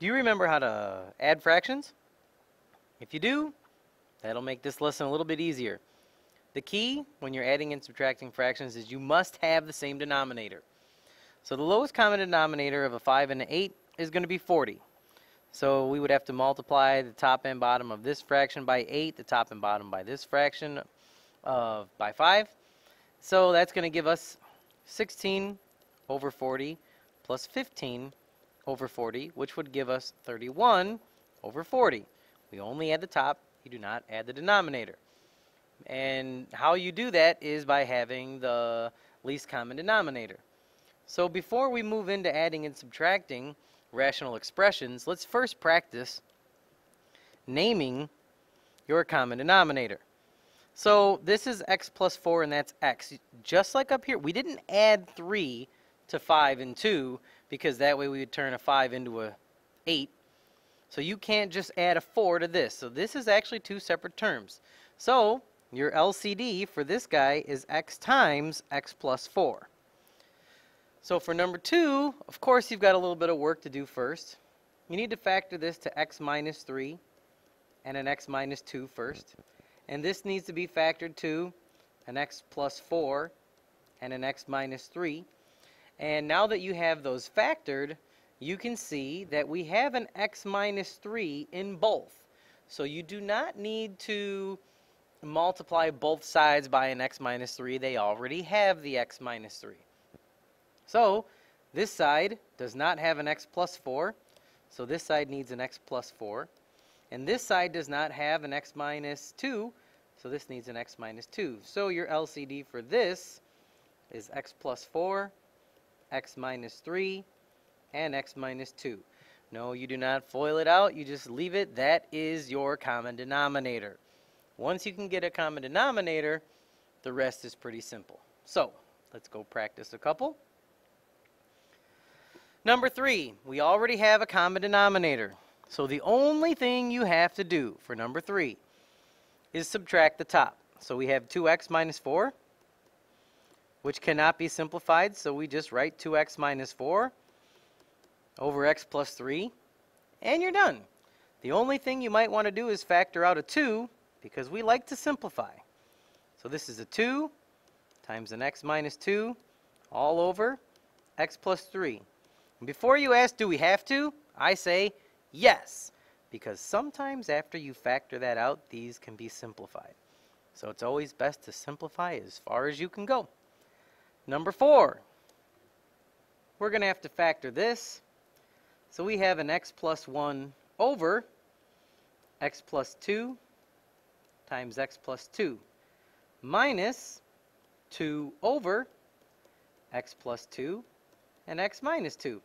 Do you remember how to add fractions? If you do, that'll make this lesson a little bit easier. The key when you're adding and subtracting fractions is you must have the same denominator. So the lowest common denominator of a 5 and an 8 is going to be 40. So we would have to multiply the top and bottom of this fraction by 8, the top and bottom by this fraction by 5. So that's going to give us 16 over 40 plus 15 over 40, which would give us 31 over 40. We only add the top, you do not add the denominator. And how you do that is by having the least common denominator. So before we move into adding and subtracting rational expressions, let's first practice naming your common denominator. So this is x plus 4 and that's x. Just like up here, we didn't add 3 to 5 and 2 because that way we would turn a 5 into a 8. So you can't just add a 4 to this. So this is actually two separate terms. So your LCD for this guy is x times x plus 4. So for number 2, of course you've got a little bit of work to do first. You need to factor this to x minus 3 and an x minus 2 first. And this needs to be factored to an x plus 4 and an x minus 3. And now that you have those factored, you can see that we have an x minus 3 in both. So you do not need to multiply both sides by an x minus 3. They already have the x minus 3. So this side does not have an x plus 4. So this side needs an x plus 4. And this side does not have an x minus 2. So this needs an x minus 2. So your LCD for this is x plus 4, x minus 3, and x minus 2. No, you do not FOIL it out. You just leave it. That is your common denominator. Once you can get a common denominator, the rest is pretty simple. So let's go practice a couple. Number 3, we already have a common denominator. So the only thing you have to do for number 3 is subtract the top. So we have 2x minus 4, which cannot be simplified. So we just write 2x minus 4 over x plus 3, and you're done. The only thing you might want to do is factor out a 2, because we like to simplify. So this is a 2 times an x minus 2 all over x plus 3. And before you ask, do we have to? I say yes, because sometimes after you factor that out, these can be simplified. So it's always best to simplify as far as you can go. Number 4, we're going to have to factor this. So we have an x plus 1 over x plus 2 times x plus 2 minus 2 over x plus 2 and x minus 2.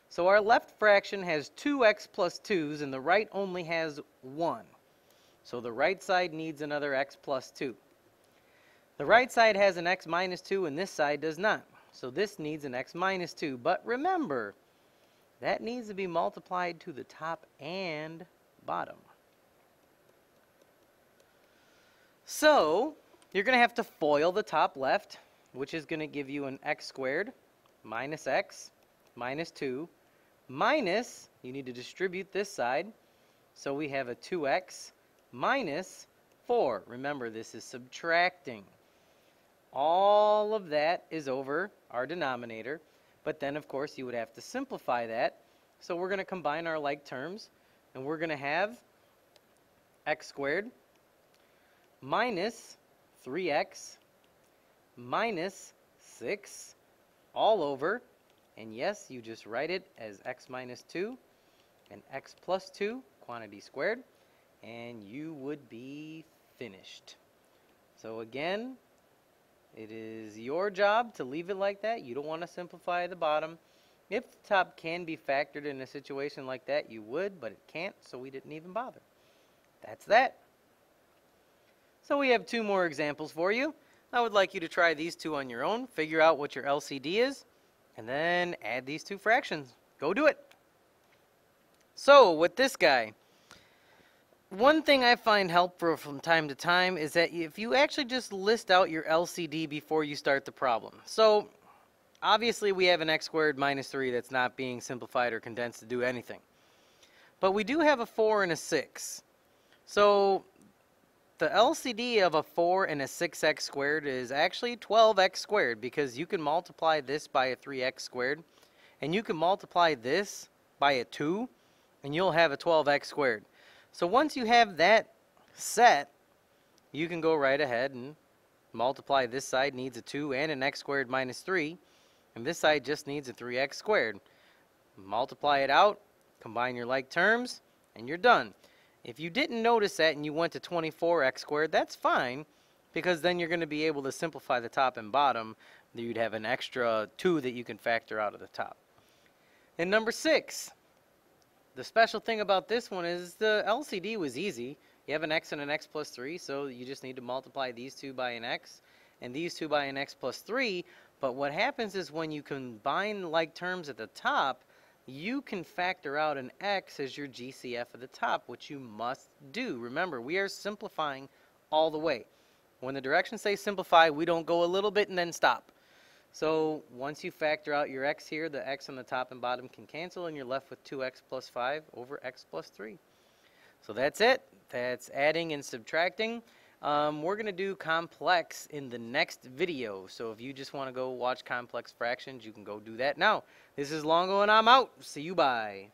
So our left fraction has 2x plus 2's and the right only has 1. So the right side needs another x plus 2. The right side has an x minus 2 and this side does not. So this needs an x minus 2. But remember, that needs to be multiplied to the top and bottom. So you're going to have to FOIL the top left, which is going to give you an x squared minus x minus 2 minus, you need to distribute this side, so we have a 2x minus 4. Remember, this is subtracting. All of that is over our denominator, but then of course you would have to simplify that. So we're going to combine our like terms, and we're going to have x squared minus 3x minus 6 all over, and yes, you just write it as x minus 2 and x plus 2 quantity squared, and you would be finished. So again, it is your job to leave it like that. You don't want to simplify the bottom. If the top can be factored in a situation like that, you would, but it can't, so we didn't even bother. That's that. So we have 2 more examples for you. I would like you to try these 2 on your own, figure out what your LCD is, and then add these 2 fractions. Go do it. So with this guy, one thing I find helpful from time to time is that if you actually just list out your LCD before you start the problem. So obviously we have an x squared minus 3 that's not being simplified or condensed to do anything. But we do have a 4 and a 6. So the LCD of a 4 and a 6x squared is actually 12x squared, because you can multiply this by a 3x squared, and you can multiply this by a 2, and you'll have a 12x squared. So once you have that set, you can go right ahead and multiply. This side needs a 2 and an x squared minus 3, and this side just needs a 3x squared. Multiply it out, combine your like terms, and you're done. If you didn't notice that and you went to 24x squared, that's fine, because then you're going to be able to simplify the top and bottom. You'd have an extra 2 that you can factor out of the top. And number 6, the special thing about this one is the LCD was easy. You have an x and an x plus 3, so you just need to multiply these two by an x and these two by an x plus 3. But what happens is when you combine like terms at the top, you can factor out an x as your GCF at the top, which you must do. Remember, we are simplifying all the way. When the directions say simplify, we don't go a little bit and then stop. So once you factor out your x here, the x on the top and bottom can cancel, and you're left with 2x plus 5 over x plus 3. So that's it. That's adding and subtracting. We're going to do complex in the next video. So if you just want to go watch complex fractions, you can go do that now. This is Longo, and I'm out. See you, bye.